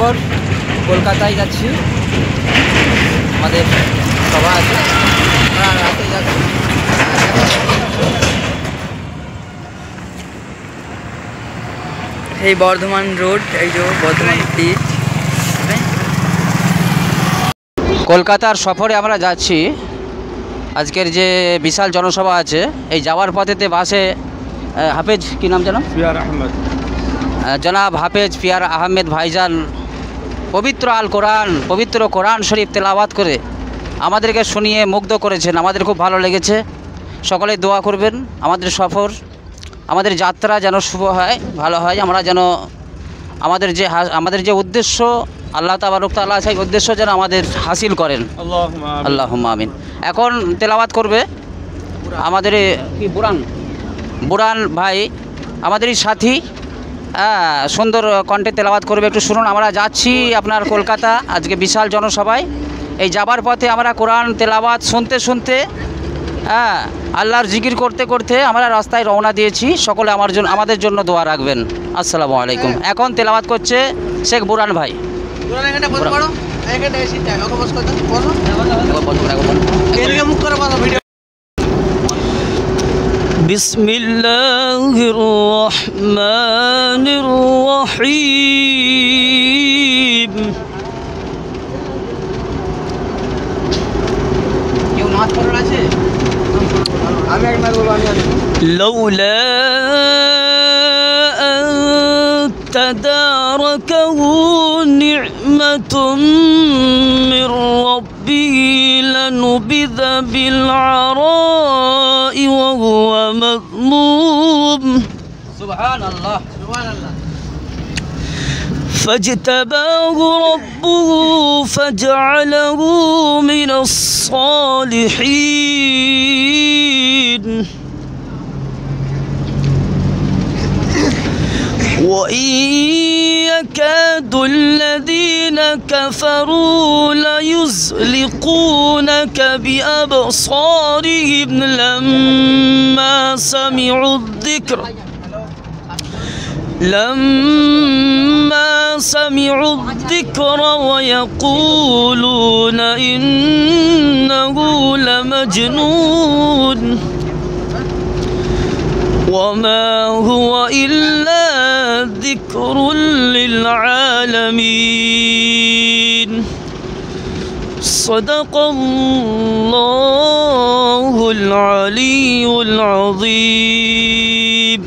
পর কলকাতায় যাচ্ছি, আমাদের সভা আছে, আমরা রাতে যাচ্ছি। এই বর্ধমান রোড, এই যে বর্ধমান ব্রিজ। কলকাতার সফরে আমরা যাচ্ছি। আজকের যে বিশাল জনসভা আছে, এই যাওয়ার পথেতে বাসে হাফেজ, কি নাম জানো? পিয়ার আহমেদ, জনাব হাফেজ পিয়ার আহমেদ ভাইজান পবিত্র আল কোরআন, পবিত্র কোরআন শরীফ তেলাওয়াত করে আমাদেরকে শুনিয়ে মুগ্ধ করেছেন। আমাদের খুব ভালো লেগেছে। সকলে দোয়া করবেন আমাদের সফর, আমাদের যাত্রা যেন শুভ হয়, ভালো হয়। আমরা যেন আমাদের যে উদ্দেশ্য আল্লাহ তাবারক তাআলা সেই উদ্দেশ্য যেন আমাদের হাসিল করেন। আল্লাহুম্মা আমিন। এখন তেলাওয়াত করবে আমাদের কি বুরান ভাই, আমাদেরই সাথী, সুন্দর কণ্ঠে তেলাওয়াত করবে। একটু শুনুন। আমরা যাচ্ছি আপনার কলকাতা আজকে বিশাল জনসভায়। এই যাবার পথে আমরা কোরআন তেলাওয়াত শুনতে শুনতে, আল্লাহর জিকির করতে করতে আমরা রাস্তায় রওনা দিয়েছি। সকলে আমাদের জন্য দোয়া রাখবেন। আসসালামু আলাইকুম। এখন তেলাওয়াত করছে শেখ বুরান ভাই। বিসমিল্লাহির রহমানির রহিম। কেউ নাচ করার আছে? আমি এক মাস বলবো, আমি لولا أن تداركه نعمة من ربه لنبذ بالعراء وهو مذموم. سبحان الله. فاجتباه ربه فجعله من الصالحين. وإن يكاد الذين كفروا ليزلقونك بأبصارهم لما سمعوا الذكر ويقولون إنه لمجنون وما هو إلا ذكر للعالمين. صدق الله العلي العظيم.